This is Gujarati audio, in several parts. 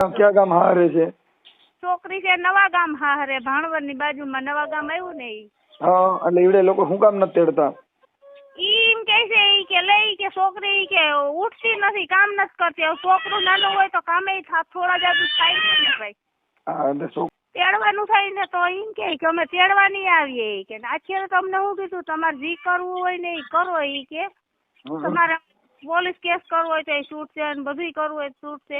ક્યાં ગામ હારે છે? છોકરી છે નવા ગામ હારે, ભાણવડ ની બાજુમાં નવા ગામ આવ્યું ને ઈ. હા, એટલે ઈવડે લોકો શું કામ નથી તેડતા? ઈ એમ કે છે ઈ કે લઈ કે છોકરી કે ઉઠતી નથી, કામ નથી કરતી. હવે છોકરું નાનું હોય તો કામે થોડા જાજુ થાય ને ભાઈ. હા, એટલે તેડવાનું થાય ને તો એમ કે અમે તેડવા નહીં આવીએ ઈ કે. આખી તમને હું કીધું તમારે જી કરવું હોય ને ઈ કરો. ઈ કે તમારે પોલીસ કેસ કરવો હોય તો એ છૂટશે અને બધું કરવું હોય છૂટશે.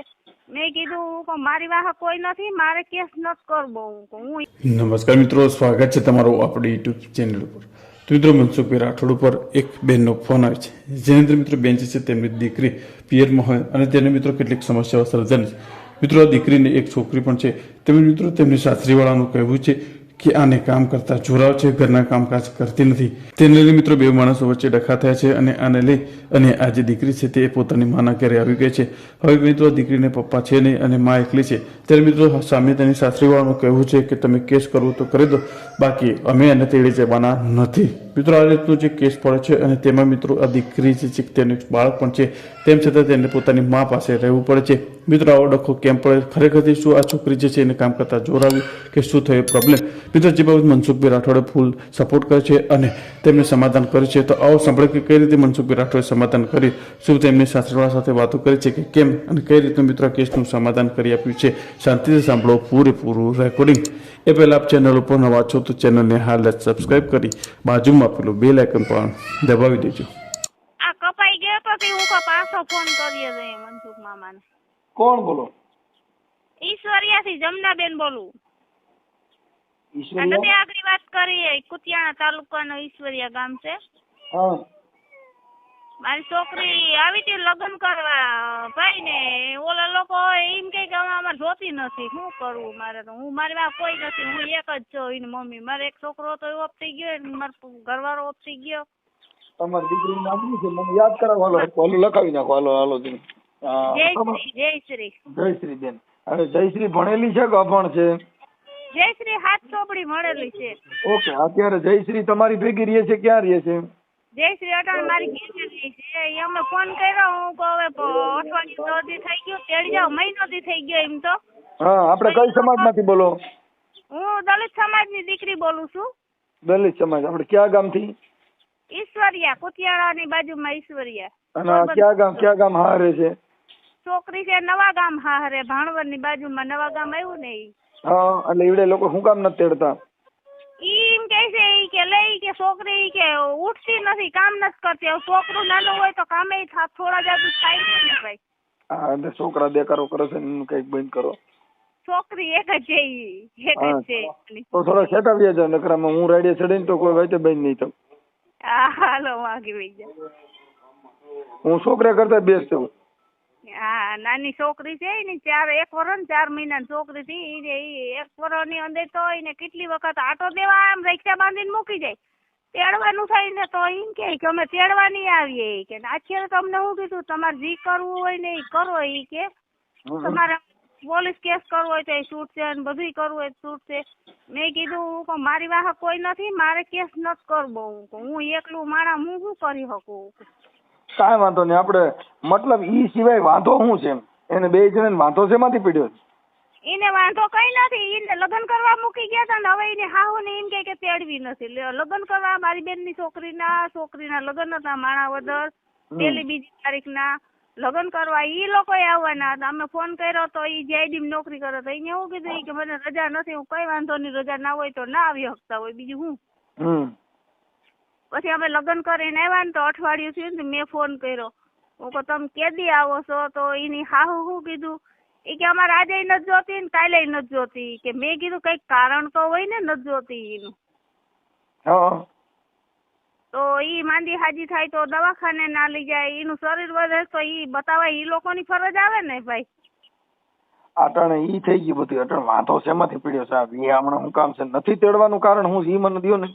મેં કીધું મારી વાહ કોઈ નથી, મારે કેસ નથી કરવો. હું નમસ્કાર મિત્રો, સ્વાગત છે તમારું આપણી યુટ્યુબ ચેનલ ઉપર. તો મિત્રો, મનસુખભાઈ રાઠોડ ઉપર એક બેનનો ફોન આવે છે, જેની અંદર મિત્રો બેન છે તેમની દીકરી પિયરમાં હોય અને તેને મિત્રો કેટલીક સમસ્યાઓ સર્જાની છે. મિત્રો, આ દીકરીને એક છોકરી પણ છે. તેમજ મિત્રો તેમની સાસરીવાળાનું કહેવું છે કે આને કામ કરતા જોરાવ છે, ઘરના કામકાજ કરતી નથી. તેને લઈ મિત્રો બે માણસો વચ્ચે ડખા થયા છે અને આને લઈ અને આ જે દીકરી છે તે પોતાની માના ઘરે આવી ગઈ છે. હવે મિત્રો દીકરીને પપ્પા છે નહીં અને મા એકલી છે. ત્યારે મિત્રો સામે તેની સાસરીવાળાનું કહેવું છે કે તમે કેસ કરવો તો કરી દો, બાકી અમે એને તેડી જવાના નથી. મિત્રો, આ રીતનો જે કેસ પડે છે અને તેમાં મિત્રો આ દીકરી જે છે તેનું બાળક પણ છે, તેમ છતાં તેને પોતાની મા પાસે રહેવું પડે છે. મિત્રો, આવો ડખો કેમ પડે? ખરેખર શું આ છોકરી જે છે એને કામ કરતા જોર આવ્યું કે શું થયો પ્રોબ્લેમ? મિત્રો, જે બાબત મનસુખભાઈ રાઠોડે ફૂલ સપોર્ટ કરે છે અને તેમને સમાધાન કરે છે. તો આવો સાંભળે કે કઈ રીતે મનસુખભાઈ રાઠોડે સમાધાન કરી, શું તેમની સાસરીવાળા સાથે વાતો કરી છે કે કેમ, અને કઈ રીતનું મિત્રો આ કેસનું સમાધાન કરી આપ્યું છે. શાંતિથી સાંભળો પૂરેપૂરું રેકોર્ડિંગ. એ પહેલાં આપ ચેનલ ઉપર નવા છો તો ચેનલને હાલ જ સબસ્ક્રાઈબ કરી બાજુમાં પેલું બેલ આઇકન પણ દબાવી દેજો. આ કપાઈ ગયો તો હું પાછો ફોન કરીએ છે મનસુખ મામાને. કોણ બોલો? ઈશ્વરિયાથી જમનાબેન બોલું. અને તે આગળ વાત કરી, કુતિયાણા તાલુકાનો ઈશ્વરિયા ગામ છે. હા, મારી છોકરી આવી હતી લગ્ન કરવા ભાઈ ને ઓલા લોકો એમ કે અમારે જોતી નથી. શું કરવું મારે? તો હું મારી માં કોઈ નથી, હું એક જ છું એની મમ્મી. મારે એક છોકરો તો ઓફ થઈ ગયો, મારો ઘરવાળો ઓફ થઈ ગયો. તમારી દીકરીનું નામ શું છે? મને યાદ કરાવો. હાલો લખાવી નાખો. હાલો જયશ્રી બેન. હવે જયશ્રી ભણેલી છે કે અભણ છે? જયશ્રી હાથ ચોપડી મળેલી છે. ઓકે, અત્યારે જયશ્રી તમારી ભેગી રહે છે? ક્યાં રહે છે જયશ્રી? અટાણ મારી ઘેર છે. અમે ફોન કર્યો, હું કહું અઠવાડિયું તો થઈ ગયું, તેડી જાવ. મહિનો થઈ ગયો એમ તો. હા, આપણે કઈ સમાજમાંથી બોલો? હું દલિત સમાજની દીકરી બોલું છું. દલિત સમાજ. આપણે ક્યાં ગામથી? ઈશ્વરિયા, કુતિયાણાની બાજુમાં ઈશ્વરિયા. અને ક્યાં ગામ હારે છે? છોકરી છે નવા ગામ હારે, ભાણવડ ની બાજુમાં નવા ગામ આવ્યું ને ઈ. હા, એટલે ઈવડે લોકો શું કામ નથી તેડતા? ઈ એમ કે છે ઈ કે લઈ કે છોકરી કે ઉઠતી નથી, કામ નથી કરતી. હવે છોકરું નાનું હોય તો કામે થોડા જાજુ થાય ને ભાઈ. હા, એટલે છોકરા દેકારો કરે છે એનું કઈક બંધ કરો. છોકરી એક જ છે, ઈ એક જ છે. તો થોડા ખેટાવ્યા જાય, નકરામાં હું રાડે ચડીને તો કોઈ વાતે બંધ નહીં થયું. હા, હાલો વાગી વઈ જાય. હું છોકરા કરતા બેસ્ટ છું. હા, નાની છોકરી છે ને, 1 વર્ષ 4 મહિનાની છોકરી થી. 1 વર્ષની અંદર તો એને કેટલી વખત આટો દેવા આમ રિક્ષા બાંધીને મૂકી જાય. તેડવાનું થાય ને તો એમ કે અમે તેડવા નહીં આવીએ કે. આખી તમને હું કીધું તમારે જી કરવું હોય ને ઈ કરો. ઈ કે તમારે પોલીસ કેસ કરવો હોય તો એ છૂટશે અને બધું કરવું હોય છૂટશે. મેં કીધું મારી વાહ કોઈ નથી, મારે કેસ નથી કરવો. હું એકલું માણા હું શું કરી શકું? કાંઈ વાંધો નહીં. આપણે મતલબ ઈ સિવાય વાંધો શું છે? એને બે જણાને વાંધો શેમાંથી પડ્યો? એને વાંધો કઈ નથી. એને લગ્ન કરવા મૂકી ગયા હતા ને હવે એને હાહુ ને એમ કે તેડવી નથી. લગ્ન કરવા મારી બેન ની છોકરીના લગ્ન હતા માણાવદર, 1લી 2જી તારીખના લગ્ન કરવા. ઈ લોકો આવવાના હતા. અમે ફોન કર્યો તો ઈ જીઆઈડી માં નોકરી કરે તો એને એવું કીધું કે મને રજા નથી. હું કઈ વાંધો નહીં, રજા ના હોય તો ના આવી શકતા હોય, બીજું હું. પછી અમે લગ્ન કરીને આવ્યા ને તો અઠવાડિયું થયું ને મેં ફોન કર્યો. હું કહું તમે કેદી આવો છો? તો એની હાહુ શું કીધું એ કે અમારે આજે નથી જોતી ને કાલે નથી જોતી કે. મેં કીધું કઈક કારણ તો હોય ને નથી જોતી એનું. તો ઈ માંદી હાજી થાય તો દવાખાને ના લઈ જાય. એનું શરીર વધે તો ઈ બતાવાય. ઈ લોકોની ફરજ આવે ને ભાઈ. અટાણે ઈ થઈ ગયું બધું. અટાણે વાંધો શેમાંથી પડ્યો સાહેબ? એ હમણાં શું કામ છે? નથી તેડવાનું કારણ હું ઈ મને દયો ને.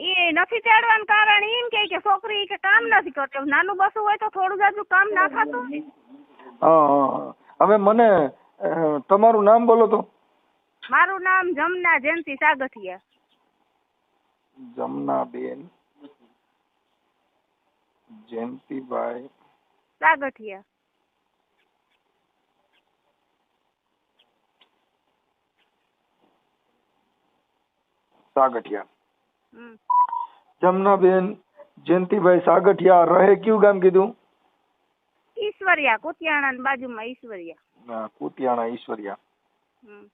એ નથી તેડવાનું કારણ એમ કે છોકરી કે કામ નથી કરતી. નાનું બસું હોય તો થોડું જાજુ કામ ના થતું. હા, હવે મને તમારું નામ બોલો તો. મારું નામ જમના જયંતિ સાગઠિયા. જમનાબેન જયંતિભાઈ સાગઠિયા. સાગઠિયા. હમ. જમનાબેન જયંતિભાઈ સાગઠિયા, રહે કયું ગામ કીધું? ઈશ્વરિયા, કુતિયાણા બાજુમાં ઈશ્વરિયા. કુતિયાણા ઈશ્વરિયા. હમ.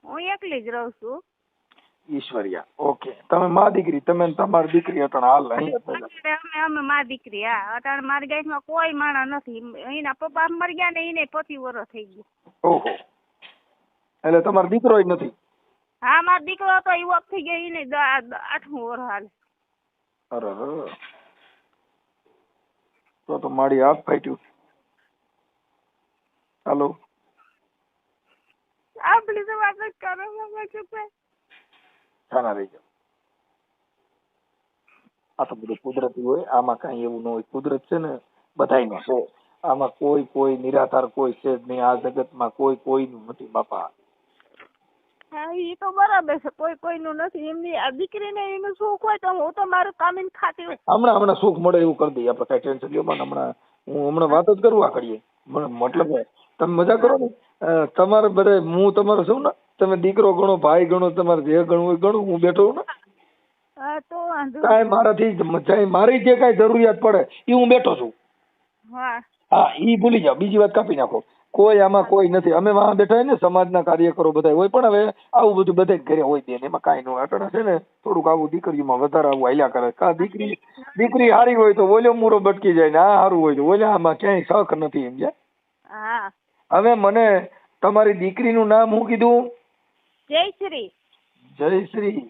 હું એકલી જ રહું છું. ઈશ્વરિયા. ઓકે. તમે માં દીકરી, તમે ને તમારી દીકરી અટણ હાલ અહીં હતા. અમે માં દીકરી. હા, અત્યારે મારી ગાયમાં કોઈ માણસ નથી. એના પપ્પા મરી ગયા ને એને 25 વર્ષ થઈ ગયું. ઓહો, એટલે તમારો દીકરો જ નથી? હા, મારો દીકરો હતો એ વખત થઈ ગયો. એને 8મું વર્ષ હાલે. અરે તો મારી હાથ ફાટ્યું. હાલો, આપણી તો વાત જ કરો બાબા, ચૂપ. ખાના રહી જાઓ. આ તો બધું કુદરતી હોય, આમાં કઈ એવું ન હોય. કુદરત છે ને બધાયનો છે, આમાં કોઈ નિરાધાર કોઈ છે જ નહીં. આ જગતમાં કોઈનું નથી બાપા. હા, એ તો બરાબર છે, કોઈનું નથી. એમની આ દીકરીને એનું સુખ હોય તો હું તો મારું કામીને ખાતી હોય. હમણાં સુખ મળે એવું કરી દઈએ આપણે, કઈ ટેન્શન લ્યો. હમણાં વાત જ કરવા કરીએ. મતલબ તમે મજા કરો ને. તમારે બધે હું તમારે શું ને, તમે દીકરો ગણો, ભાઈ ગણો, તમારે જે ગણવું હોય ગણો. હું બેઠો હું ને. હા, તો વાંધો કાંઈ મારાથી મારી જે કાંઈ જરૂરિયાત પડે એ હું બેઠો છું. હા, ઈ ભૂલી જાઓ, બીજી વાત કાપી નાખો. કોઈ આમાં કોઈ નથી. અમે વાહ બેઠા હોય ને, સમાજના કાર્યકરો બધા હોય, પણ હવે આવું બધું બધા ઘરે હોય દે, એમાં કાંઈ ન હોય. અટણા છે ને થોડુંક આવું દીકરીઓમાં વધારે આવું હાલ્યા કરે. કા દીકરી હારી હોય તો ઓલો મૂરો બટકી જાય ને, આ સારું હોય તો ઓલા. આમાં ક્યાંય શક નથી, એમ છે. હવે મને તમારી દીકરીનું નામ શું કીધું? જયશ્રી. જયશ્રી.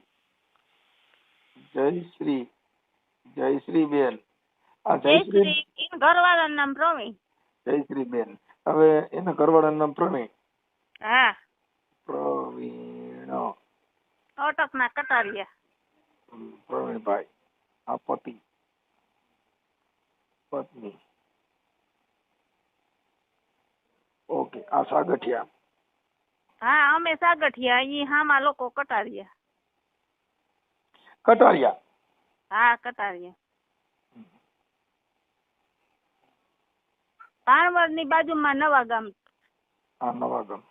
જયશ્રી. જયશ્રી બેન. આ જયશ્રી ઘરવાળાનું નામ પ્રવીણ. જયશ્રી બેન. હવે એના ઘરવાળાનું નામ પ્રવીણ. હા, પ્રવીણ. ઓટકના કટારિયા. પ્રવીણભાઈ. આ પતિ પત્ની. ઓકે. આ સાગઠિયા. હા, અમે સાગઠિયા. ઈ હામાં લોકો કટારિયા. કટારિયા. હા, કટારિયા. પાણવડની બાજુમાં નવા ગામ. હા, નવા ગામ.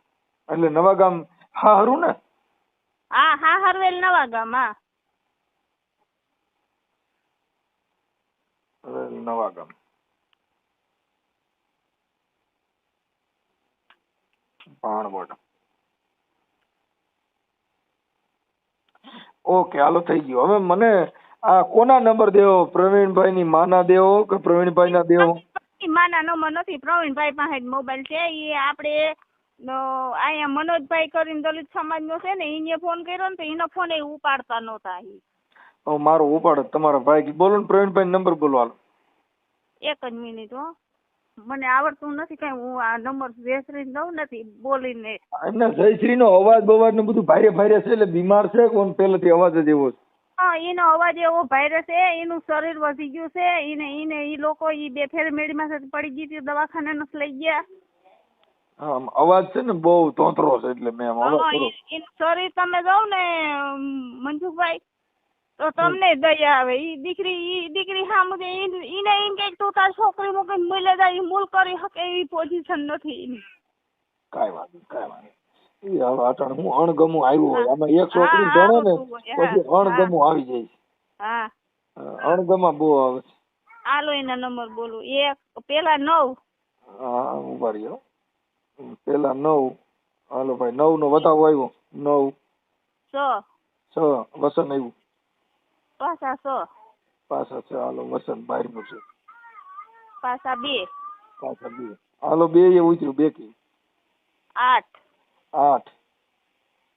એટલે નવા ગામ હા હરું ને? હા, હરવેલ નવા ગામ. હા, નવા ગામ. પાણવડ. ઓકે, હાલો થઈ ગયું. હવે મને આ કોના નંબર દેવો? પ્રવીણભાઈ ની માના દેવો કે પ્રવીણભાઈ ના દેવો? માના નંબર નથી. પ્રવીણભાઈ પાસે જ મોબાઈલ છે. એ આપણે અહીંયા મનોજભાઈ કરીને દલિત સમાજ નો છે ને, એને ફોન કર્યો ને તો એનો ફોન એ ઉપાડતા નહોતા. મારો ઉપાડો તમારા ભાઈ. બોલો ને પ્રવીણભાઈ નંબર બોલો. હાલો, એક જ મિનિટ. હો, મને આવડતું નથી કઈ. હું આ નંબર જયશ્રી દઉં નથી બોલીને. એમને જયશ્રી નો અવાજ બવાજ ને બધું ભારે ભારે છે, એટલે બીમાર છે કોણ? પેલેથી અવાજ જ એવો છે. હા, એનો અવાજ એવો ભાઈરસ છે. એનું શરીર વધી ગયું છે. એને ઈ લોકો ઈ બે ફેર મેડીમાં પડી ગઈ હતી, દવાખાને નથી લઈ ગયા. અવાજ છે ને બહુ તોતરો છે, એટલે મેં એનું શરીર તમે જાવ ને મનસુખભાઈ, તો તમને દયા આવે. ઈ દીકરી સામે એને એમ કે તું તાર છોકરી મૂકીને મૂલે જાય, ઈ મૂલ કરી શકે એવી પોઝિશન નથી એની. કાંઈ વાત નહીં. હવે અટાણે હું અણગમું આવ્યું હોય, આમાં એક છોકરી ભણે ને પછી અણગમું આવી જાય. હા, અણગમા બહુ આવે. આલો એના નંબર બોલું. એક પેલા 9. હા, ઉભા રહ્યો. પેલા 9. હાલો ભાઈ, 9 નો વધાવો આવ્યો. 9 6 વસન આવ્યું. પાછા 6 પાછા છે. હાલો, વસન બહાર નું છે. પાછા 2 હાલો, 2 એ ઉતર્યું. 2 કી 8.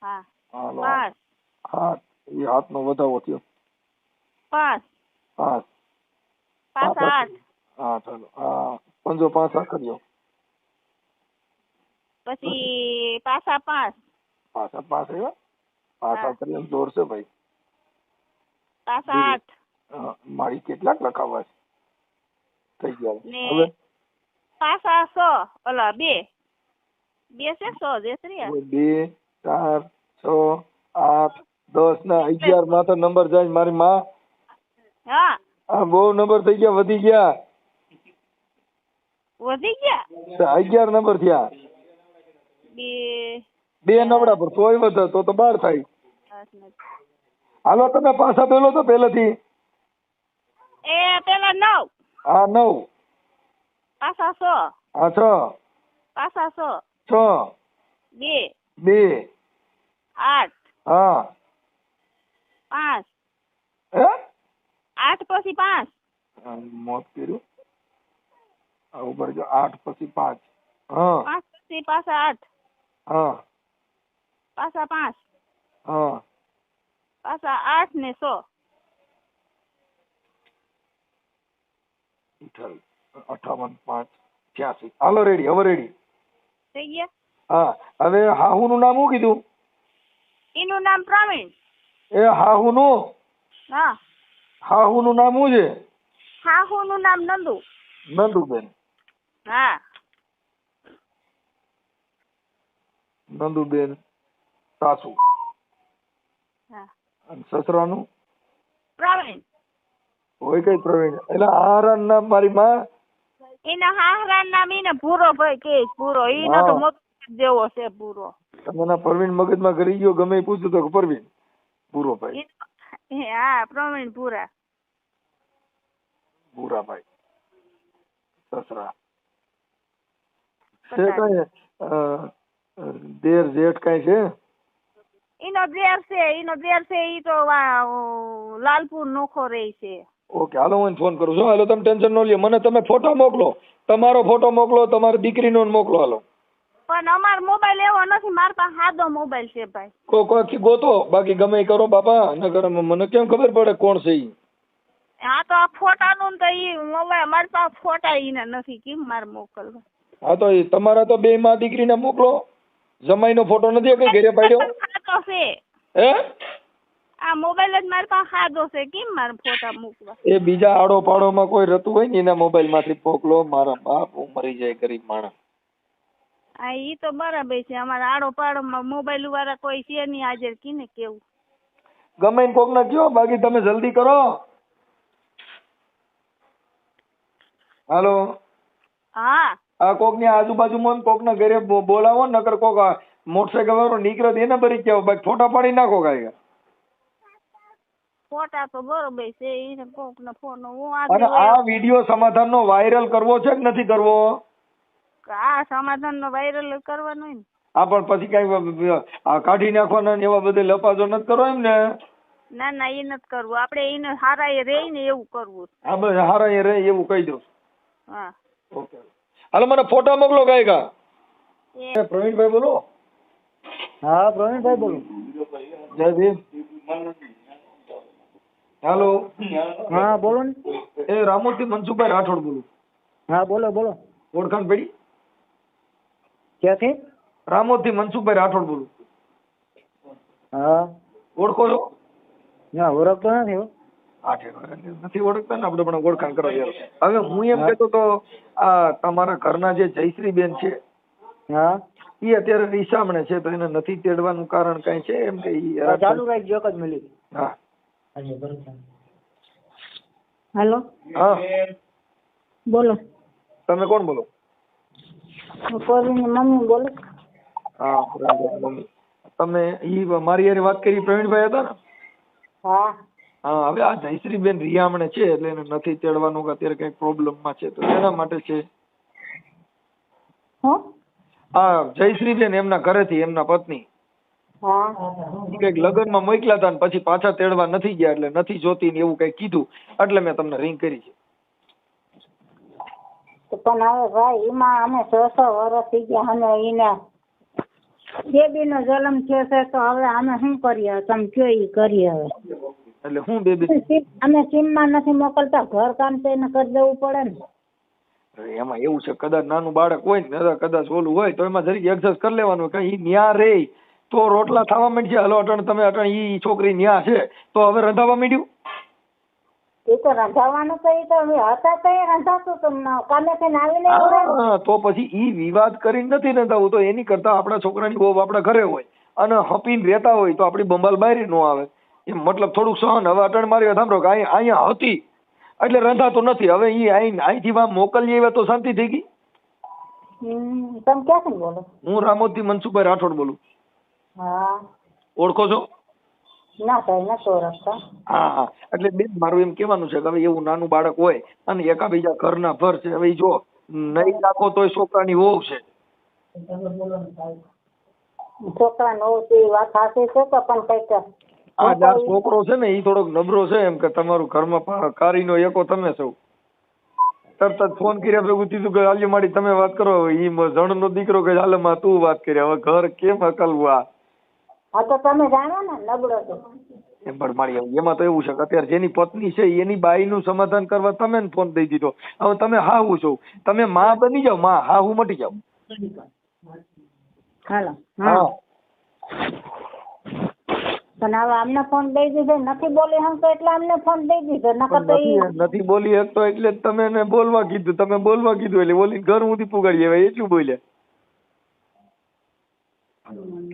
હા, હાલો, 8 એ હાથ નો વધાવો થયો. 5 પાછા 8. ચાલો. હા, 5 આખર્યો. પછી પાછા 5 આવ્યા. 5 આખર્યો દોડશે ભાઈ. પાછા 8. મારી કેટલાક લખાવા છે? થઈ ગયા. હવે પાછા 6. ઓલા 2 છે. 6 જયશ્રી. 2 4 6 8 10 ના 11 માં તો નંબર જાય મારી માં. હા, બહુ નંબર થઈ ગયા, વધી ગયા. વધી ગયા 11 નંબર થયા. બે 2 નવડા પર તોય વધે તો 12 થાય. પાંચ ને હાલો તમે પાછા પેલો તો પહેલેથી. એ પેલા 9 હા 9. પાછા 6 હા 6. પાછા 6 6. 2 2. 8 હા 5 હે 8 પછી 5 મોત કર્યું. આ ઉપર જો 8 પછી 5. હા 5 પછી પાછા 8 હા પાછા 5 હા પાછા 8 ને 100 58 5 86. હાલો રેડી. હવે રેડી. થઈ ગયા. હા હવે હાહુનું નામ શું કીધું? એનું નામ પ્રવીણ. એ હાહુનું હા હાહુનું નામ શું છે? હાહુનું નામ નંદુ. નંદુબેન. હા નંદુબેન સાસુ. હા અને સસરાનું પ્રવીણ. હોય કઈ પ્રવીણ? એટલે હારાનું નામ મારી માં. એના હાહરા નામ એને ભૂરો ભાઈ કે ભૂરો. એનો તો મગજ જેવો છે ભૂરો. તમે પ્રવીણ મગજમાં કરી ગયો ગમે એ પૂછ્યું તો પ્રવીણ ભૂરોભાઈ. હા પ્રવીણ ભૂરા. ભૂરાભાઈ સસરા છે કઈ દેર જેઠ કઈ છે? એનો દેર છે ઈ તો લાલપુર નોખો રહે છે. ઓકે હાલો હું ફોન કરું છું. હાલો તમે ટેન્શન ન લ્યો. મને તમે ફોટો મોકલો. તમારો ફોટો મોકલો, તમારી દીકરીનો મોકલો. હાલો પણ અમારો મોબાઈલ એવો નથી. મારા પાસે સાદો મોબાઈલ છે ભાઈ. કોઈ ગોતો બાકી ગમે એ કરો બાપા. નકર મને કેમ ખબર પડે કોણ છે ઈ? હા તો આ ફોટાનું તો ઈ મોબાઈલ મારી પાસે ફોટા ઈને નથી કેમ મારે મોકલવા. હા તો તમારા તો 2 માં દીકરીને મોકલો. જમાઈનો ફોટો નથી કઈ ઘરે પાડ્યો? સાદો છે. હે આ મોબાઈલ જ મારી પાસે સાદો છે કેમ મારે ફોટા મૂકવા. એ બીજા આડો પાડોમાં કોઈ રહેતું હોય ને એના મોબાઈલ માંથી મોકલો. મારા બાપ હું મરી જાય ગરીબ માણસ. હા ઈ તો બરાબર છે. અમારા આડો પાડોમાં મોબાઈલ વાળા કોઈ છે નહીં હાજર કીને કેવું. ગમે કોક ને કયો બાકી તમે જલ્દી કરો. હાલો હા આ કોક ની આજુબાજુમાં કોક ના ઘરે બોલાવો. નકર કોક મોટરસાયકલ વાળો નીકળે એને ભરી કેવો બાકી ફોટા પાડી નાખો કાંઈ. ફોટા તો બરોબર છે. એને કોક ના ફોન હું અને આ વિડીયો સમાધાન નો વાયરલ કરવો છે કે નથી કરવો? આ સમાધાન નો વાયરલ કરવાનો ને. હા પણ પછી કઈ કાઢી નાખવાના એવા બધે લપાજો નથી કરો એમ ને? ના ના એ નથી કરવું. આપણે એને હારા એ રહી ને એવું કરવું. હા બસ હારા એ રહે એવું કહી દો. હા ઓકે હાલો મને ફોટા મોકલો ગાયકા. પ્રવીણભાઈ બોલો. હા પ્રવીણભાઈ બોલો. જય ભીમ. હાલો હા બોલો ને. એ રામોથી મનસુખભાઈ રાઠોડ બોલું. હા બોલો બોલો. ઓળખાણ પડી? ક્યાંથી? રામોથી મનસુખભાઈ રાઠોડ બોલું. હા ઓળખો છો? ના ઓળખતો નથી હો. નથી ઓળખતા ને આપણે પણ ઓળખાણ કરો યાર. હવે હું એમ કેતો તો આ તમારા ઘરના જે જયશ્રીબેન છે હા એ અત્યારે રીસામણે છે તો એને નથી તેડવાનું કારણ કઈ છે એમ કે ઈ ચાલુ રાખજો એક જ મિનિટ. હા હેલો હા બોલો. તમે કોણ બોલો? કોરીની મમ્મી બોલો. હા પ્રવીણભાઈ મમ્મી. તમે ઈ મારી હારે વાત કરી પ્રવીણભાઈ હતા ને? હા હા હવે આ જયશ્રીબેન રિયામણે છે એટલે એને નથી તેડવાનું કે અત્યારે કઈક પ્રોબ્લેમમાં છે તો એના માટે છે. હા જયશ્રીબેન એમના ઘરેથી એમના પત્ની કઈક લગ્નમાં મોકલ્યા હતા ને પછી પાછા તેડવા નથી ગયા એટલે નથી જોતી ને એવું કઈક કીધું એટલે મેં તમને રિંગ કરી છે. પણ હવે ભાઈ એમાં અમે 6 વર્ષ થઈ ગયા અને એના બેબી નો જન્મ થયો છે તો હવે અમે શું કરીએ? તમે કયો ઈ કરીએ હવે. એટલે હું બેબી અમે સીમમાં નથી મોકલતા. ઘર કામ તો એને કરી દેવું પડે ને. એમાં એવું છે કદાચ નાનું બાળક હોય ને કદાચ ઓલું હોય તો એમાં જરીક એડજસ્ટ કરી લેવાનું. કઈ ન્યા રે તો રોટલા થવા માંડશે. હલો અટણ તમે અટણ ઈ છોકરી ન્યા છે તો હવે રંધાવા માંડ્યું. એ તો રંધાવાનું તો એ તો હતા તો એ રંધાતું તો કામે થઈને આવીને તો પછી ઈ વિવાદ કરીને નથી રંધાવું તો એની કરતા આપણા છોકરાની બહુ આપણા ઘરે હોય અને હપીને રહેતા હોય તો આપણી બંબાલ બારી ન આવે એમ મતલબ થોડુંક સહન. હવે અટણ મારી સાંભળો કે અહીંયા હતી એટલે રંધાતું નથી. હવે ઈ અહીંથી મોકલીએ તો શાંતિ થઈ ગઈ. તમે ક્યાંથી બોલો? હું રામોદથી મનસુખભાઈ રાઠોડ બોલું. હા. ઓળખો છો? ના સાહેબ નથી ઓળખતા. હા એટલે બેન મારું એમ કહેવાનું છે કે હવે એવું નાનું બાળક હોય અને એકાબીજા ઘરના ભર છે, હવે ઈ જો નહીં રાખો તોય છોકરાની વહુ છે. છોકરાનો વાત સાચી છે કે પણ કઈક આ જાર છોકરો છે ને ઈ થોડોક નબળો છે, એમ કે તમારું ઘરમાં કારીનો એકો તમે છો. તરત જ ફોન કર્યા ભેગું કીધું કે હાલ્યો માડી તમે વાત કરો. ઈ જણનો દીકરો કે હાલે માં તું વાત કરી. હવે ઘર કેમ હકલવું આ? હા તો તમે જાણો ને નબળો તો. એમ પણ મારી એમાં તો એવું છે કે અત્યારે જેની પત્ની છે એની બાઈનું સમાધાન કરવા તમે ને ફોન દઈ દીધો. હવે તમે હાહુ છો, તમે માં બની જાવ, માં હાહુ મટી જાવ. હાલો. હા. પણ હવે અમને ફોન દઈ દીધો, નથી બોલી હમતો એટલે અમને ફોન દઈ દીધો. નકર તો નથી બોલી શકતો એટલે જ તમે એને બોલવા કીધું. તમે બોલવા કીધું એટલે બોલી ઘર સુધી પુગાડી આવે એટલું બોલ્યા.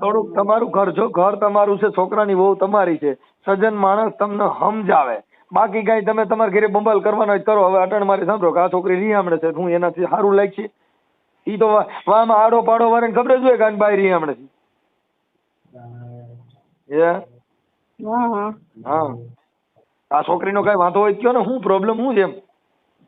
થોડુંક તમારું ઘર જો ઘર તમારું છે, છોકરાની વહુ તમારી છે, સજ્જન માણસ તમને સમજાવે. બાકી કઈ તમે તમારા ઘરે બંબાલ કરવાનો જ કરો. હવે અટણ મારી સાંભળો કે આ છોકરી રીહામણે છે, હું એનાથી સારું લાગશે? ઈ તો વામાં આડો પાડો વાળાને ખબર જ હોય કે બાઈ રીહામણે છે. હા આ છોકરીનો કઈ વાંધો હોય કયો ને, શું પ્રોબ્લેમ શું છે? એમ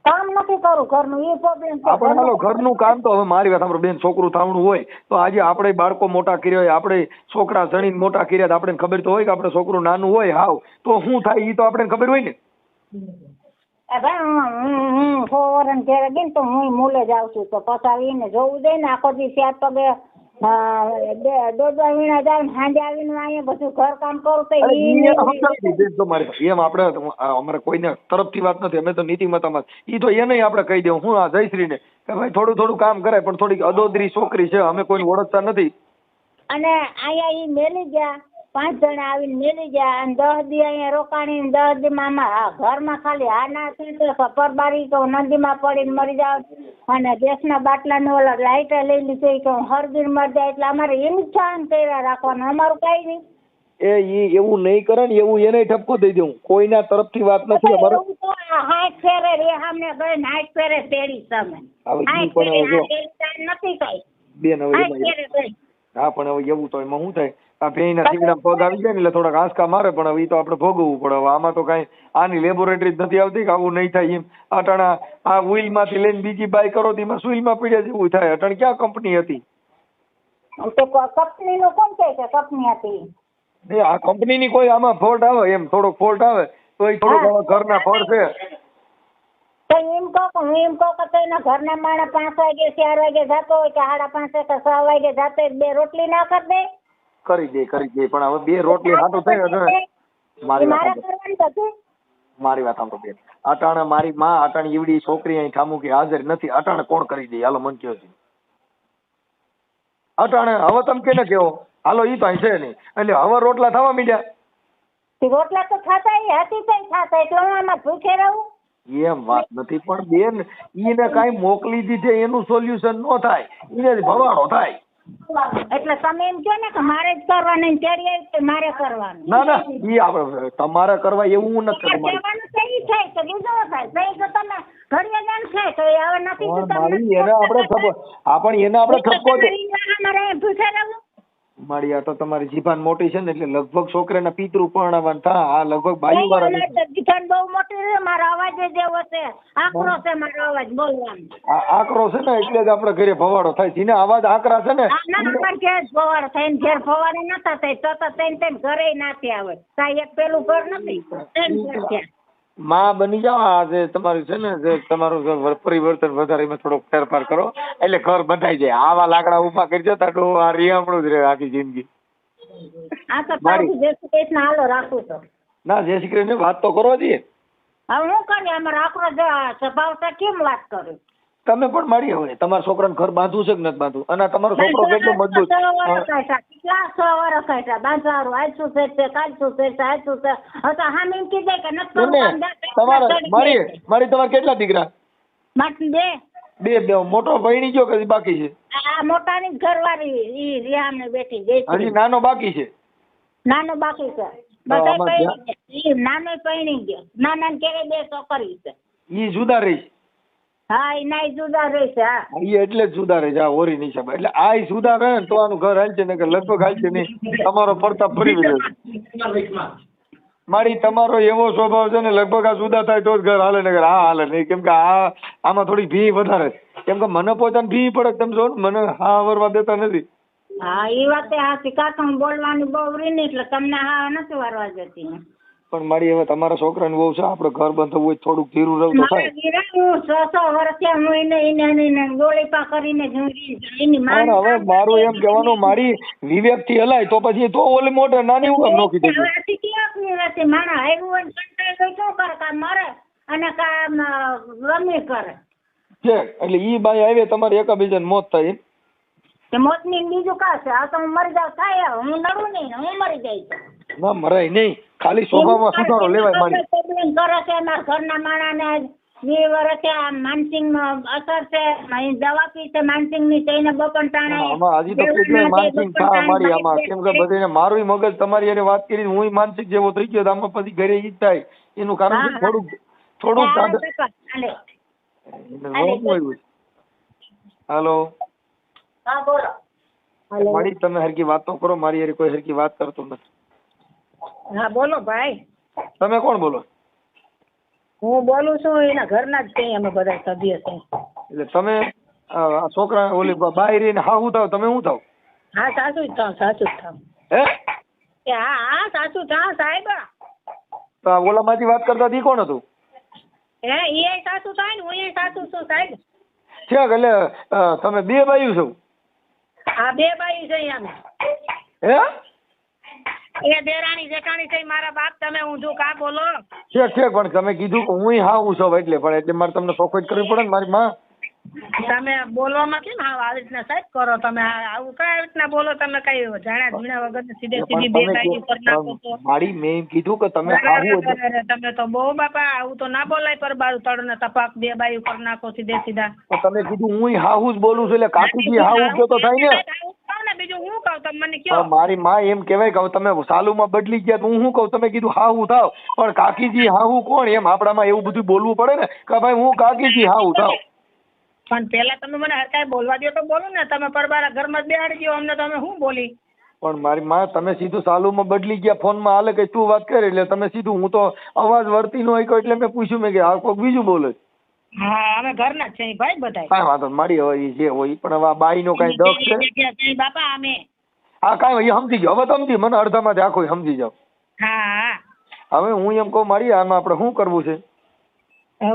કામ નથી કરું ઘરનું, એ પ્રોબ્લેમ છે. આપણે હાલો ઘરનું કામ તો હવે મારી વાત સાંભળો બેન, છોકરું થાવણું હોય તો આજે આપણે બાળકો મોટા કર્યા હોય, આપણે છોકરા જણીને મોટા કર્યા તો આપણે ખબર તો હોય કે આપણે છોકરું નાનું હોય હાવ તો શું થાય ઈ તો આપણે ખબર હોય ને. હું ફોરન ઘેરે ગઈ ને તો હું મૂલે જ આવશું તો પછી એને જોવું દે ને આખો દી ચાર પગે દોડવા વીણા જાય ને સાંજે આવીને અહીંયા બધું ઘર કામ કરું તો એમ આપણે અમારે કોઈને તરફથી વાત નથી, અમે તો નીતિમતામાં ઈ તો એને આપણે કહી દેવું હું આ જયશ્રીને કે ભાઈ થોડું થોડું કામ કરાય, પણ થોડીક અદોદરી છોકરી છે, અમે કોઈ ઓળખતા નથી. અને અહીંયા ઈ મેલી ગયા, 5 જણા આવીને મેલી ગયા અને 10 દી અહીંયા રોકાણી, 10 દી માં ઘરમાં ખાલી આ ના પરબારી તો નદીમાં પડીને મરી જાવ અને ગેસના બાટલાને ઓલા લાઈટ લઈ લીધી કે હરગીર મરી જાય. એટલે અમારે એમ જ સહન કર્યા રાખવાનું, અમારું કઈ નહીં. ઈ એવું નહીં કરે ને એવું એને ઠપકો દઈ દઉં, કોઈના તરફથી વાત નથી. અમારો 60 ફેરે રેહામને ગઈ 60 ફેરે તેડી તમે 60 ફેરે નથી કઈ બેન. હવે હા પણ હવે એવું તો એમાં શું થાય, આ ભેંના શીંગડા પગ આવી જાય ને એટલે થોડાક આંસકા મારે, પણ હવે ઈ તો આપણે ભોગવવું પડે. હવે આમાં તો કઈ આની લેબોરેટરી નથી આવતી કે આવું નહીં થાય એમ. અટાણા આ વ્હીલ માંથી લઈને બીજી બાય કરો તો એમાં સુઈલમાં પીડ્યા જેવું થાય. અટાણ ક્યાં કંપની હતી? કંપની નું કોણ કહે કે કંપની હતી? આ કંપનીની કોઈ આમાં ફોલ્ટ આવે, એમ થોડોક ફોલ્ટ આવે તો એ થોડુંક ઘરના ફળ છે તો એમ કહો કે હું એમ કહું કે તો એના ઘરના માણસ 5 વાગે 4 વાગે જતો હોય કે 5:30 કે 6 વાગે જતો હોય, 2 રોટલી ના કરી દે? કરી દે પણ હવે 2 રોટલી હાટું થાય મારી વાત સાંભળો બેન. અટાણે મારી માં અટાણે એવડી છોકરી અહીં ઠામુકી હાજર નથી, અટાણે કોણ કરી દે? હાલો મન કયો છે અટાણે? હવે તમે કેને કેવો હાલો ઈ તો અહીં છે નહીં એટલે હવે રોટલા થવા માંડ્યા. રોટલા તો થતા હતી થતા એટલે હું આમાં ભૂખે રહું એમ વાત નથી, પણ બેન ઈને કઈ મોકલી દીધે એનું સોલ્યુશન નો થાય, એને ભવાડો થાય. એટલે તમે એમ કહો ને કે મારે જ કરવાનું, મારે કરવાનું? ના ઈ આપણે તમારે કરવા એવું નથી કરવાનું. થાય તો બીજો થાય તો તમે ઘડિયા જાણ થાય તો હવે નથી તો એને આપણે ખબર આપણ એને આપણે ઠપકો દે મારે ભૂખે રહું. મારી આ તો તમારી જીભાન મોટી છે ને એટલે લગભગ છોકરાના પિતૃ પરણાવન થા. આ લગભગ 22 વાર જીભાન બહુ મોટી છે, મારો અવાજ જ એવો છે, આકરો છે મારો અવાજ બોલવાનો. આકરો છે ને એટલે જ આપણે ઘરે ભવાડો થાય. જેને અવાજ આકરા છે ને ભવાડો થાય ઘેર ભવાડો નતા થાય તો તેમ ઘરે નાથી આવે. એક પેલું ઘર નથી માં બની જાઓ. આ જે તમારું છે ને જે તમારું પરિવર્તન વધારે એમાં થોડોક ફેરફાર કરો એટલે ઘર બંધાઈ જાય. આવા લાકડા ઉભા કરી જતા તો આ રીહામણું જ રહે આખી જિંદગી. આ તો જય શ્રી કૃષ્ણ હાલો રાખું તો. ના જય શ્રી કૃષ્ણ વાત તો કરો જ. હવે હું કરીએ અમારે આકરો સ્વભાવ છે, કેમ વાત કરું? તમે પણ મારી હવે તમારા છોકરાને ઘર બાંધવું છે કે નથી બાંધવું? અને તમારો છોકરો કેટલો મજબૂત? કેટલા 6 વર્ષ કાઢ્યા બાંધવાનું, આજ શું છે કાલ શું છે આજ શું છે. હવે તો હા એમ કીધે કે નથી મારી તમારે કેટલા દીકરા? બે. મોટો ભણી ગયો કે બાકી છે? આ મોટાની ઘરવાળી ઈ રિયાને બેઠી હજી નાનો બાકી છે? નાનો બાકી છે, બધા પૈણી ગયા. નાનો પૈણી ગયો, નાના ને ઘરે 2 છોકરી છે. ઈ જુદા રહી? હા એ નાઈ જુદા રહેશે. હા એ એટલે જ સુધારે છે આ ઓરી નિશાબ. એટલે આ સુધારે ને તો આનું ઘર હાલશે ને કે લગભગ હાલશે નહીં. તમારો પ્રતાપ ફરી રહ્યો મારી તમારો એવો સ્વભાવ છે ને લગભગ આ સુધા થાય તો જ ઘર હાલે ને આ હાલે નહીં. કેમ કે આમાં થોડી ભી વધારે કેમ કે મને પોતાને ભી પડે તમે જો ને મને હા આવરવા દેતા નથી. હા એ વાત હાચી. કાકા બોલવાની બહુ રીની એટલે તમને હા નથી વારવા જતી. પણ મારી હવે તમારા છોકરાને બહુ છે આપણે ઘર બંધ હોય થોડુંક ધીરું રહું તો થાય. હું 6 વર્ષથી હું એને ગોળી પા કરીને હવે મારું એમ કહેવાનું મારી વિવેક થી હલાય તો પછી તો ઓલી મોટે નાની હું કામ નોખી દે. મારા આવ્યું હોય કંટાળી શું કરે કા મરે અને કા ગમે કરે છે. એટલે ઈ બાઈ આવે તમારે એકાબીજાને મોત થાય મોત ની બીજું કા છે. આ તો હું મરી જાવ થાય હું નડું નહીં હું મરી જાય. ના મરાય નહીં ખાલી સ્વભાવમાં સુધારો લેવાય મારી. કરે છે મારા ઘરના માણસને 2 વર્ષે માનસિંગ અસર છે. દવા પી છે માનસિંગ ની થઈને બપન ટાણે આમાં હજી તો કેટલાય માનસિક થા મારી આમાં. કેમ કે બધાને મારું મગજ તમારી એને વાત કરી હું માનસિક જેવો થઈ ગયો આમાં પછી ઘરે ઈ થાય એનું કારણ થોડુંક હાલો હા બોલો. મારી તમે હરકી વાતો કરો મારી યાર કોઈ હરકી વાત કરતો નથી. હા બોલો ભાઈ. તમે કોણ બોલો? હું બોલું છું એના ઘરના જ છીએ અમે બધા સભ્ય છીએ. એટલે તમે છોકરા ઓલી બાયરી ને હાહુ થાવ તમે શું થાવ? હા સાચું જ થાવ સાચું જ થાવ. હે હા સાચું થાવ સાહેબ. તો આ ઓલામાંથી વાત કરતા હતી કોણ હતું? હે એ સાચું થાય ને હું સાચું છું સાહેબ. છે એટલે તમે 2 બાયું છો? હા 2 બાયું છે અમે. હે એ દેરાણી જેઠાણી છે મારા બાપ. તમે ઊંધું કા બોલો? છે પણ તમે કીધું કે હું હાહુ છું એટલે પણ એટલે મારે તમને સોખવટ કરવી પડે ને મારી માં. તમે બોલવામાં કેમ આવી રીતના સાહેબ કરો તમે? આવું કઈ રીતના બોલો તમે? કઈ જાણ્યા જીણા વગર સીધી 2 બાયું કરી નાખો છો. મારી મેં એમ કીધું કે તમે હાહુ તમે તો બહુ બાપા આવું તો ના બોલાય. પર બારું તળ ને તપાક 2 બાયું કરી નાખો સીધા. તમે કીધું હું હાહુ જ બોલું છું એટલે કાકીજી હાહુ કયો તો થાય ને. બીજું હું કહું તમે મને કયો? મારી માં એમ કહેવાય કે તમે સાલુમાં બદલી ગયા તો હું શું કહું? તમે કીધું હાહુ થાવ પણ કાકીજી હાહુ કોણ એમ આપણામાં એવું બધું બોલવું પડે ને કે ભાઈ હું કાકીજી હાહુ થાવ. પણ પેલા તમે મને હરકાય બોલવા દો તો બોલો ને. તમે પરબારા ઘરમાં બેહાડી દો અમને. તમે શું બોલી? પણ મારી માં તમે સીધું સાલુમાં બદલી ગયા ફોનમાં હાલે કે તું વાત કરે એટલે તમે સીધું હું તો અવાજ વર્તી નો હોય એટલે મેં પૂછ્યું મેં કે આ કોઈક બીજું બોલે. હા અમે ઘરના જ છે ભાઈ બધા. કાંઈ વાંધો મારી હવે જે હોય પણ હવે આ બાઈ નો કઈ દખ છે બાપા અમે. હા કાંઈ સમજી ગયો હવે. સમજી મને અડધામાંથી આખો સમજી જાવ. હા હવે હું એમ કહું મારી આમાં આપણે શું કરવું છે?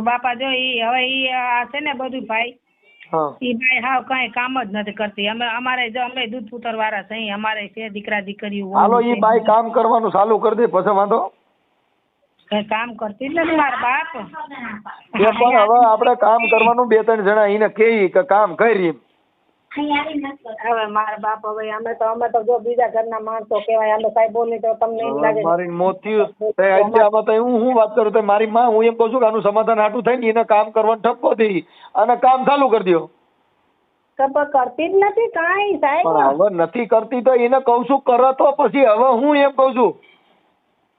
બાપા જો હવે આ છે ને બધું ભાઈ ઈ ભાઈ હાવ કઈ કામ જ નથી કરતી. અમારે જો અમે દૂધ પુત્ર વાળા છે. અમારે છે દીકરા દીકરીઓ. હાલો ઈ બાઈ કામ કરવાનું ચાલુ કરી દે પછી વાંધો. કઈ કામ કરતી જ નથી મારા બાપ. પણ હવે આપણે કામ કરવાનું 2-3 જણા એને કહી કે કામ કરી. હવે મારા બાપ હવે અમે તો જો બીજા ઘરના માણસો કહેવાય. અમે કઈ બોલી તો તમને એમ લાગે મારી મોત થયું આમાં તો હું વાત કરું તો મારી માં હું એમ કહું છું કે આનું સમાધાન હાટું થાય ને એને કામ કરવાનું ઠપકો થઈ અને કામ ચાલુ કરી દો. કરતી જ નથી કાંઈ સાહેબ. પણ હવે નથી કરતી તો એને કહું છું કરો તો પછી હવે હું એમ કહું છું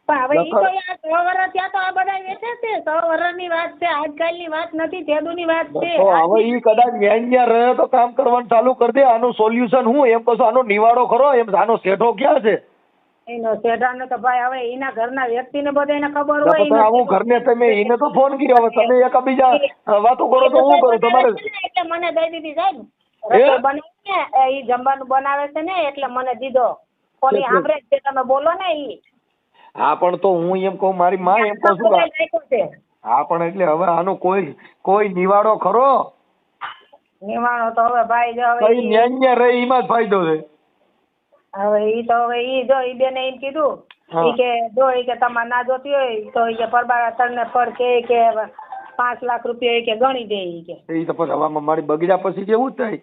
પણ હવે ઈ તો યાર 100 વર્ષ ત્યાં તો આ બધા વેચે છે. 100 વર્ષની વાત છે. આજકાલની વાત નથી. તેદુની વાત છે. તો હવે ઈ કદાચ ન્યા રહે તો કામ કરવાનું ચાલુ કરી દે. આનું સોલ્યુશન હું એમ કહું છું આનો નિવાડો ખરો એમ. આનો શેઠો ક્યાં છે? એનો શેઠાનો તો ભાઈ હવે એના ઘરના વ્યક્તિને બધાને ખબર હોય. આવું ઘરને તમે એને તો ફોન કર્યો. હવે તમે એકબીજા વાતો કરો તો હું કરું તમારે? એટલે મને દઈ દીધી સાહેબ. રસોઈ બનાવી ને ઈ જમવાનું બનાવે છે ને એટલે મને દીધો. કોની સાંભળે છે તમે બોલો ને ઈ. હા પણ તો હું એમ કહું મારી માં એમ કહું છું હા પણ એટલે હવે આનો કોઈ નિવાડો ખરો? નિવાડો તો હવે ભાઈ જો કઈ ન્યા રહે એમાં જ ફાયદો છે. હવે ઈ તો હવે ઈ જો ઈ બેને એમ કીધું ઈ કે જો ઈ કે તમારે ના જોતી હોય તો ઈ કે પરબારા તરને પર કે 5 લાખ રૂપિયા કે ગણી દે ઈ કે. એ તો પછી હવામાં મારી બગડ્યા પછી જેવું જ થાય.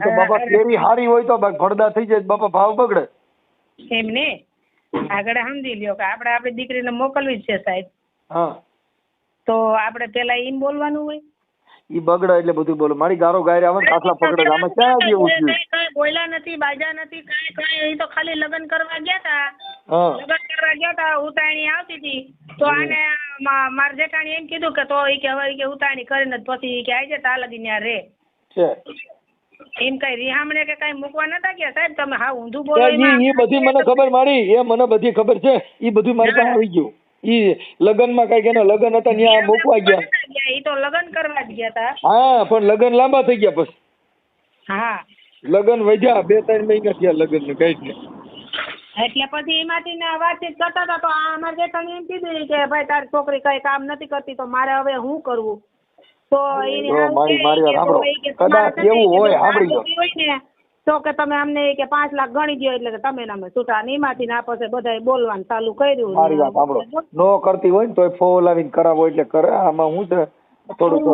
તો બાપા કેરી હારી હોય તો ફળદા થઈ જાય બાપા ભાવ બગડે. એમ ને આગળ સમજી લ્યો કે આપણે આપણી દીકરીને મોકલવી જ છે સાહેબ. હા તો આપણે પેલા એમ બોલવાનું હોય. ઈ બગડે એટલે બધું બોલો. મારી ગારો ગાયરે આવે કાસલા પકડે આમાં ક્યાં જેવું છે? કઈ બોલ્યા નથી બાજા નથી કઈ ઈ તો ખાલી લગ્ન કરવા ગયા તા. લગ્ન કરવા ગયા તા ઉતાણી આવતી હતી તો આને મારા જેઠાણી એમ કીધું કે તો ઈ કે હવે ઈ કે ઉતાણી કરીને પછી ઈ કે આઈ તા લગી ત્યાં રે છે એમ કઈ રિહામણે કે કઈ મૂકવા નતા ગયા સાહેબ તમે હા ઊંધું બોલો એમાં. ઈ બધી મને ખબર મારી એ મને બધી ખબર છે ઈ બધું મારી પાસે આવી ગયું ઈ લગનમાં કઈક એના લગન હતા ત્યાં મૂકવા ગયા ઈ તો લગ્ન કરવા જ ગયા તા. હા પણ લગન લાંબા થઈ ગયા પછી હા લગન વધ્યા 2-3 મહિના થયા લગન ને કઈ ને એટલે પછી એમાંથી ને વાતચીત કરતા હતા તો આ અમારા જેઠાણી એમ કીધું કે ભાઈ તારી છોકરી કઈ કામ નથી કરતી તો મારે હવે શું કરવું તો એની મારી વાત સાંભળો કદાચ એવું હોય સાંભળી લો તો કે તમે અમને કે 5 લાખ ગણી દો એટલે કે તમે અમે છૂટા એમાંથી ના પછી બધા બોલવાનું ચાલુ કર્યું. મારી વાત સાંભળો નો કરતી હોય ને તો ફોન લાવીને કરાવો એટલે કરે આમાં હું છે થોડુંક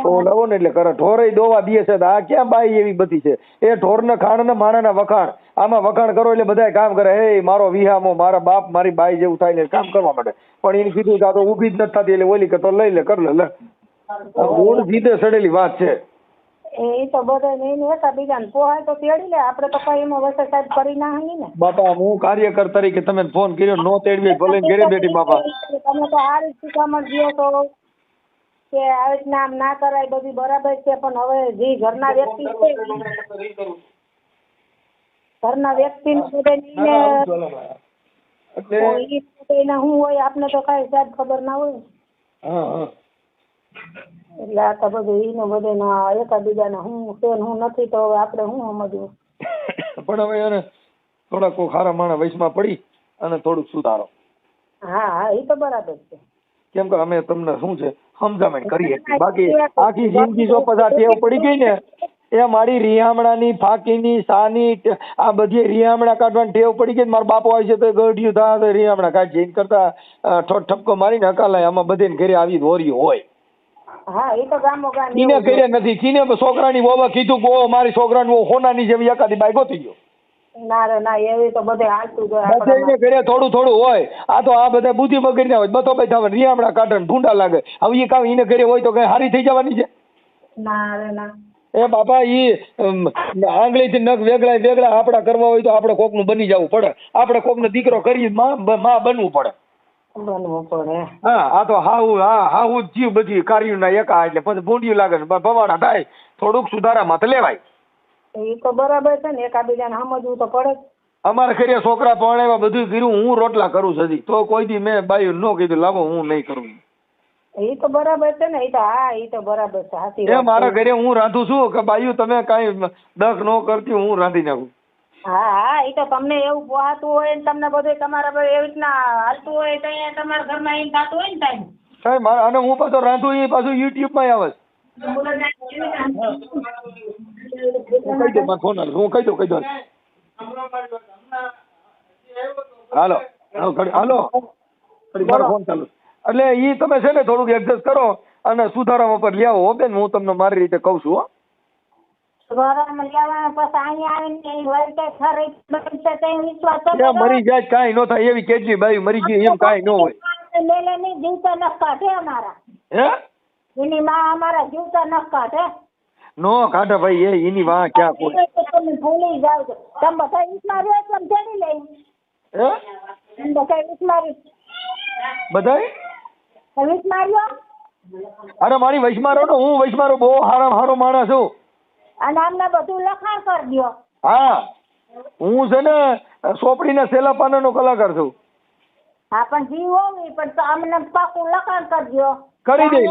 ફોન લાવો ને એટલે કરે ઢોરે દોવા દે છે આ ક્યાં બાઈ એવી બધી છે એ ઢોરના ખાણ ને માણાના વખાણ આમાં વખાણ કરો એટલે બધા કામ કરે હે મારો વિહામો મારા બાપ મારી બાઈ જેવું થાય ને કામ કરવા માટે પણ એને કીધું કે આ તો ઊભી જ નથી થતી એટલે ઓલી કે તો લઈ લે કર લે મૂળ જીતે સડેલી વાત છે. એ તો બધા નહીં એકબીજાને પોહાય તો તેડી લે આપણે તો કઈ એમાં વસે સાહેબ કરી ના હંગી ને બાપા હું કાર્યકર તરીકે તમે ફોન કર્યો નો તેડવી ભલે ઘરે બેઠી બાપા તમે તો આ રીતે શિખામણ દો તો કે આ રીતના આમ ના કરાય બધી બરાબર છે પણ હવે જે ઘરના વ્યક્તિ છે ઘરના વ્યક્તિ ને હું હોય આપણે તો કઈ સાહેબ ખબર ના હોય એટલે આ તો બધું ઈનો બધે એકાબીજાને હું છે હું નથી તો હવે આપણે હું સમજવું પણ હવે એને થોડાક ખારા માણસ વયસમાં પડી અને થોડુંક સુધારો. હા હા એ તો બરાબર છે કેમ કે અમે તમને શું છે સમજામણ કરીએ બાકી આખી જિંદગી જો પછી ટેવ પડી ગઈ ને એ મારી રિયામણાની ફાકીની સાની આ બધી રિયામણા કાઢવાની ટેવ પડી ગઈ મારા બાપો આવી છે તો ગઢિયું થા તો રિયામણા કાઢી એમ કરતા ઠપકો મારીને હકાલાય આમાં બધે ઘરે આવી દોર્યું હોય. હા એ તો ગામો ગામ કીને કર્યા નથી કીને છોકરાની વોવા કીધું ગો મારી છોકરાની હોનાની જેવી એકાદી બાઈ ગોતી ગયો ના ના એવી તો બધે હાલતું બધે ઘરે થોડું થોડું હોય આ તો આ બધા બુદ્ધિ બગડી ના હોય બતો ભાઈ થવા રિયામણા કાઢે ભૂંડા લાગે હવે એ કામ એને ઘરે હોય તો કઈ હારી થઈ જવાની છે ના ના એ બાપા ઈ આંગળીથી નખ વેગળા આપડા કરવા હોય તો આપણે કોકનું બની જવું પડે આપણે કોકનો દીકરો કરી માં બનવું પડે હા આ તો હાહુ જીવ બધી કાર્યું ના એકા એટલે પછી ભૂંડિયું લાગે ને ભવાડા થાય થોડુંક સુધારામાં તો લેવાય. એ તો બરાબર છે ને એકાબીજાને સમજવું તો પડે. અમારે ઘરે છોકરા પરણાવ્યા બધું કર્યું હું રોટલા કરું છું તો કોઈ દી મેં બાઈ ન કીધું લાવો હું નહીં કરું. એ તો બરાબર છે ને એ તો હા એ તો બરાબર છે સાચી એ મારા ઘરે હું રાંધું છું કે બાયું તમે કાંઈ દખ ન કરતી હું રાંધી નાખું. હા હા એ તો તમને એવું પોહાતું હોય ને તમને બધું તમારા એવી રીતના હાલતું હોય તો અહીંયા તમારા ઘરમાં એમ થતું હોય ને ટાઈમ સાહેબ અને હું પાછો રાંધું એ પાછું યુટ્યુબ માં આવે હું કહી દઉં હાલો મારો ફોન ચાલુ એટલે ઈ તમે છે ને થોડુંક એડજસ્ટ કરો અને સુધારામાં પર લઈ આવો બેન હું તમને મારી રીતે કહું છું. મરી જાય કાંઈ ન થાય એવી કેટલી બાઈ મરી ગઈ એમ કાંઈ ન હોય. જીવતા નખ કાઢે અમારા હે એની માં અમારા જીવતા નખ કાઢે નો કાઢે ભાઈ એ એની વાહ ક્યાં કોઈ તમે ભૂલી જાવ છો તમે બધા ઈસમાર્યો તમે જડી લઈ હે બધા ઈસમારી બધાય ઈસમાર્યો અરે મારી વૈષ્મારો નો હું વૈષ્મારો બહુ હારો માણસ છું અને અમને બધું લખાણ કરી દો. હા હું છે ને સોપડીના છેલ્લા પાનાનો કલાકાર છું. હા પણ જીવ હોવી પણ અમને પાકું લખાણ કરી દો. કરી દઈ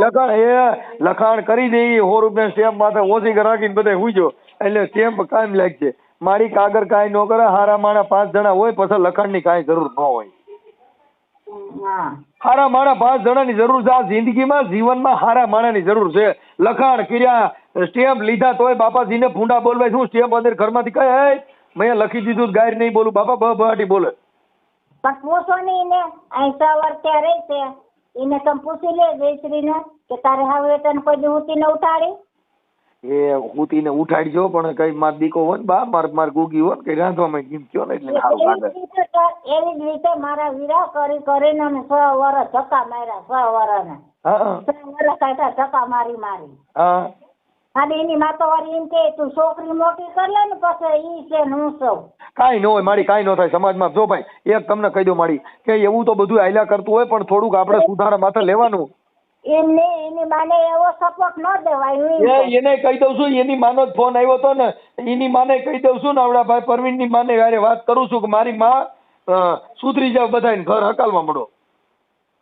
લખાણ કરી દઈ 100 રૂપિયા સ્ટેમ્પ માથે ઓછી રાખીને બધા હુઈજો એટલે સ્ટેમ્પ કાયમ લાગશે. મારી કાગળ કાંઈ ન કરે હારા માણા 5 જણા હોય પછી લખાણની કાંઈ જરૂર ન હોય. હારા માણા 5 જણાની જરૂર છે આ જિંદગીમાં જીવનમાં હારા માણાની જરૂર છે. લખાણ કર્યા સ્ટેમ્પ લીધા તોય બાપાજીને ભૂંડા બોલવાય શું સ્ટેમ્પ અંદર ઘરમાંથી કઈ મેં લખી દીધું ગાયર નહીં બોલું બાપા બહાટી બોલે પણ પૂછો નહીં ને અહીં સવાર ત્યાં રહી છે એને તમે પૂછી લે જયશ્રીને કે તારે હવે તને કોઈ હુતીને ઉઠાડી એ હુતીને ઉઠાડજો પણ કઈ માર દીકો હોય ને બા માર ગુગી હોય ને કઈ રાંધવામાં કેમ કયો ને એટલે સારું લાગે એવી જ રીતે મારા વીરા કરીને 6 વર્ષ ધક્કા માર્યા 6 વર્ષ ને 6 વર્ષ કાઢ્યા ધક્કા મારી હા અને એની માતો વાળી એમ કે તું છોકરી મોટી કરી લે ને પછી ઈ છે ને હું છું. કાંઈ ન હોય મારી, કાંઈ ન થાય સમાજમાં. જો ભાઈ એક તમને કહી દો મારી કે એવું તો બધું હાલ્યા કરતું હોય પણ થોડુંક આપણે સુધારા માથે લેવાનું. એમને એની માને એવો સપોર્ટ ન દેવાય. હું એમ કહું. એને કહી દઉં છું, એની માનો જ ફોન આવ્યો હતો ને, એની માને કહી દઉં છું ને, આવડા ભાઈ પરવીનની માને યારે વાત કરું છું કે મારી માં સુધરી જાવ, બધાને ઘર હકાલવા મળો.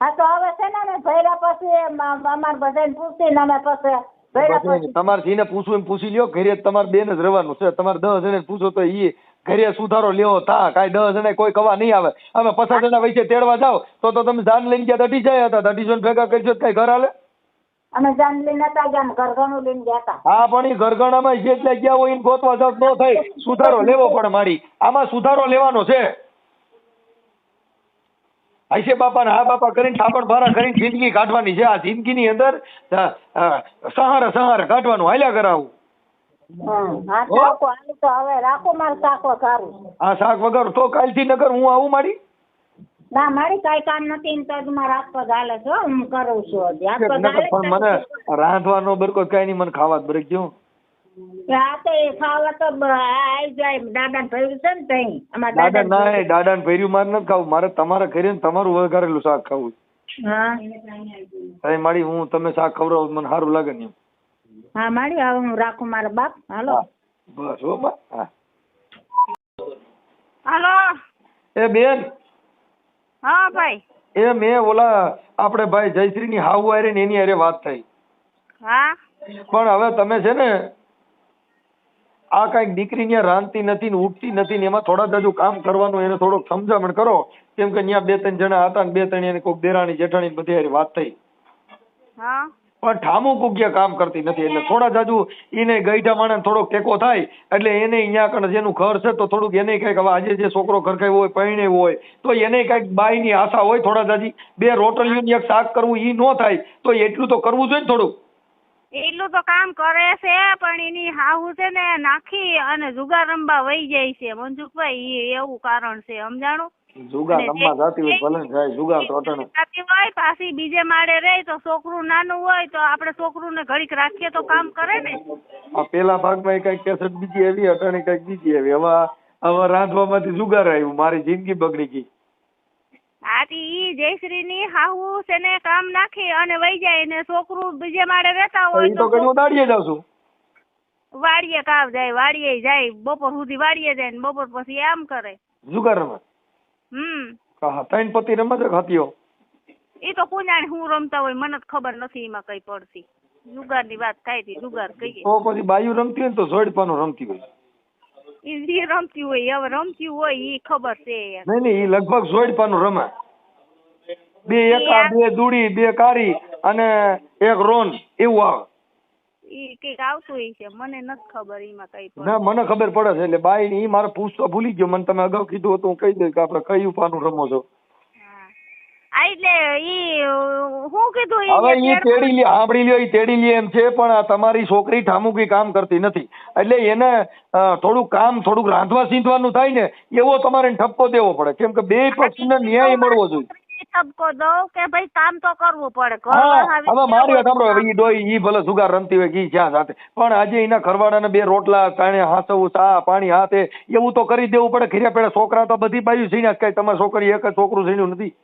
હા તો હવે છે ને ભૈરા પછી અમાર બધાને પૂછીને અમે પછી ભૈરા પછી તમારે જેને પૂછવું એમ પૂછી લ્યો. ઘરે તમારે બેન જ રહેવાનું છે. તમારે 10 જણે પૂછો તો ઈ ઘરે સુધારો લેવો તા કાંઈ 10 જણે કોઈ કવા નહીં આવે. અમે 50 જણા વચ્ચે તેડવા જાવ તો તમે જાન લઈને ગયા દઢી જાય હતા. દઢી જણ ભેગા કરશો કઈ ઘર હાલે? અમે જાન લઈને નતા ગયા, ઘરઘણું લઈને ગયા હતા. હા પણ એ ઘરઘણામાં જેટલા ગયા હોય એને ગોતવા જાવ ન થાય. સુધારો લેવો પડે મારી. આમાં સુધારો લેવાનો છે. હૈસે બાપા ને હા બાપા કરીને ઠાપણ ભારા કરીને જિંદગી કાઢવાની છે. આ જિંદગીની અંદર સહારે કાઢવાનું, હાલ્યા કરાવું. હા સાકો હાલ તો હવે રાખો મારે સાકો સારું. આ શાક વગર તો કાલથી નગર હું આવું મારી. ના મારી કઈ કામ નથી ને તો મારા હાથ પગ હાલે છે. હું કરું છું હજી હાથ પગ હાલે. પણ મને રાંધવાનો બરકો કઈ નહીં, મને ખાવા જ બરક ગયો. હા તો એ ખાવા તો આવી જાય. દાદા ભર્યું છે ને તઈ અમારા દાદા દાદા. ના દાદા ને ભર્યું મારે નથી ખાવું. મારે તમારા ઘરે ને તમારું વઘારેલું શાક ખાવું. હા મારી હું તમે શાક ખવડાવો મને સારું લાગે ને. હા મારી હવે હું રાખું મારા બાપ. હાલો બસ હો બા. હા હાલો. એ બેન. હા ભાઈ. એ મેં ઓલા આપણે ભાઈ જયશ્રી ની હાવ આરે ને એની હારે વાત થઈ. હા પણ હવે તમે છે ને આ કઈક દીકરી ત્યાં રાંધતી નથી ને ઉઠતી નથી ને એમાં થોડા હજુ કામ કરવાનું, એને થોડોક સમજામણ કરો. કેમ કે ત્યાં 2-3 જણા હતા ને 2-3 એને કોઈક દેરાણી જેઠાણી બધી હારે વાત થઈ. હા પણ ઠામું કુગ્યા કામ કરતી નથી. એટલે થોડા જાજુ એને ગઈઢા માણસ થોડોક ટેકો થાય એટલે એને અહીંયા કણ જેનું ઘર છે તો થોડુંક એને કઈક હવે આજે જે છોકરો ઘરખાયો હોય પરણ્યો હોય તો એને કઈક બાઈની આશા હોય. થોડા જાજી 2 રોટલીઓ ને 1 શાક કરવું ઈ ન થાય તો એટલું તો કરવું જોઈએ ને થોડુંક. એટલું તો કામ કરે છે પણ એની હાહુ છે ને નાખી અને જુગાર રમવા વહી જાય છે મંજુભાઈ. એ એવું કારણ છે સમજાણું. જુગાર રમવા જાતી હોય ભલે જાય જુગાર તો અટાણે જાતી હોય પાછી બીજે માળે રહી તો છોકરું નાનું હોય તો આપણે છોકરું ને ઘડીક રાખીએ તો કામ કરે ને. આ પેલા ભાગમાં કઈક કેસેટ બીજી આવી, અટાણે કઈક બીજી આવી. હવે રાંધવામાંથી જુગાર આવ્યું, મારી જિંદગી બગડી ગઈ. આથી ઈ જયશ્રી ની હાહુ છે ને કામ નાખી અને વહી જાય ને છોકરું બીજે માળે રહેતા એ હોય તો કઈ હું દાડીએ જાઉં છું. વાડીએ કામ જાય, વાડીએ જાય, બપોર સુધી વાડીએ જાય ને બપોર પછી આમ કરે જુગાર રમે. હા 3 પતિ રમે છે ખાતીઓ. ઈ તો કુંજાણી હું રમતા હોય મને જ ખબર નથી એમાં કઈ પડતી. જુગાર ની વાત થાય હતી જુગાર કહીએ તો પછી બાયું રમતી હોય ને તો જોડપાનું રમતી હોય. ઈ રમતી હોય હવે રમતી હોય ઈ ખબર છે. નહીં ઈ લગભગ જોડપાનું રમે. 2 એકા 2 દૂડી 2 કારી અને 1 રોન એવું આવે. ઈ કઈક આવતું હોય છે મને નથી ખબર એમાં કઈ પડે. ના મને ખબર પડે છે. એટલે બાઈ ઈ મારે પૂછતો ભૂલી ગયો. મને તમે અગાઉ કીધું હતું હું કહી દઉં કે આપણે કયું પાનું રમો છો. હા એટલે ઈ હું કીધું હવે ઈ તેડી લે સાંભળી લ્યો, ઈ તેડી લે એમ છે પણ આ તમારી છોકરી ઠામુકી કામ કરતી નથી. એટલે એને થોડુંક કામ થોડુંક રાંધવા સીંધવાનું થાય ને એવો તમારે ઠપકો દેવો પડે. કેમ કે 2 પક્ષને ન્યાય મળવો જોઈએ. ઠપકો દઉં કે ભાઈ કામ તો કરવું પડે. હવે મારી વાત સાંભળો. ઈ ડોઈ ઈ ભલે જુગાર રમતી હોય ઈ જ્યાં સાથે પણ આજે એના ઘરવાળાને 2 રોટલા કાણે હાસવું ચા પાણી હાથે એવું તો કરી દેવું પડે. ખીર્યા પેડા છોકરા તો બધી બાજુ સીણ્યા કઈ તમારી છોકરી એક જ છોકરું સીણ્યું નથી.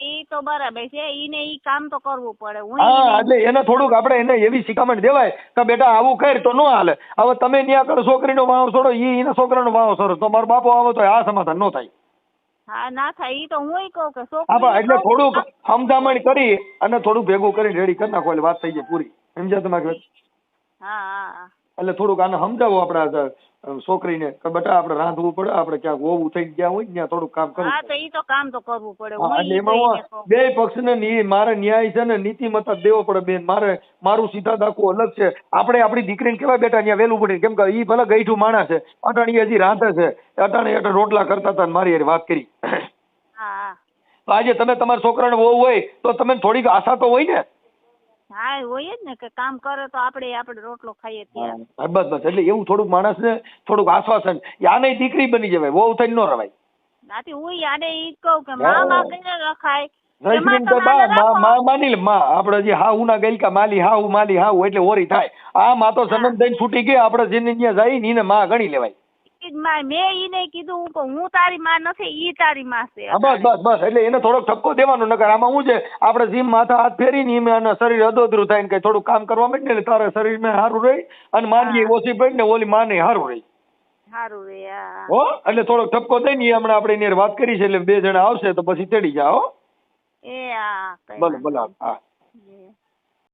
ઈ તો બરાબર છે. ઈને ઈ કામ તો કરવું પડે. હા એટલે એને થોડુંક આપણે એને એવી શિખામણ દેવાય કે બેટા આવું કર તો ન હાલે. હવે તમે ન્યા કરો છોકરીનો વાવ છોડો ઈ એના છોકરાનો વાવ છોડો તો મારો બાપો આવે તો આ સમાધાન ન થાય. હા ના થાય ઈ તો હું કહું કે હા એટલે થોડુંક સમજામણ કરી અને થોડુંક ભેગું કરીને રેડી કરી નાખો એટલે વાત થઈ જાય પૂરી. સમજ્યા તમારે? હા હા એટલે થોડુંક આને સમજાવો આપડા છોકરીને કે બેટા આપણે રાંધવું પડે, આપણે ક્યાંક હોવું થઈ ગયા હોય ત્યાં થોડુંક કામ કરવું. હા તો ઈ તો કામ તો કરવું પડે. એટલે એમાં 2 પક્ષને મારે ન્યાય છે ને નીતિમત્તા દેવો પડે. બેન મારું સીધા દાખવું અલગ છે. આપણે આપણી દીકરીને કેવા બેટા ત્યાં વેલું પડે. કેમ કે ઈ ભલે ગઈઠું માણસ છે, અટાણી હજી રાંધે છે, અટાણી એટલે રોટલા કરતા હતા મારી હારે વાત કરી. હા તો આજે તમે તમારા છોકરાને વહુ હોય તો તમે થોડીક આશા તો હોય ને. હા હોય જ ને કે કામ કરે તો આપણે રોટલો ખાઈએ ત્યાં. બસ એટલે એવું થોડુંક માણસને થોડુંક આશ્વાસન આને દીકરી બની જવાય, વહુ થઈને ન રવાય. નાથી હું આને ઈ કહું કે મામા કઈને રખાય જયશ્રી તો માં માની લે માં આપણે જે હાહુ ના ગઈકા માલી હાહુ એટલે ઓરી થાય. આ માં તો સનમ દઈને ફૂટી ગઈ. આપણે જેને ત્યાં જાય ને એને માં ગણી લેવાય. મેં ઈને કીધું હું તારી માં નથી, ઈ તારી માં છે. બસ એટલે એને થોડોક ઠપકો દેવાનો. નકર આમાં શું છે, આપણે જીમ માથા હાથ ફેરી ને એમાં શરીર અદોદરું થાય ને કઈ થોડું કામ કરવા માંડે ને તારા શરીર માં સારું રહે અને માંદી ઓછી પડી ને ઓલી માને સારું રહે. સારું રે હો એટલે થોડોક ઠપકો દઈ ને હમણાં આપણે એની વાત કરી છે એટલે 2 જણા આવશે તો પછી ચડી જા. હો એ હા ભલે હા.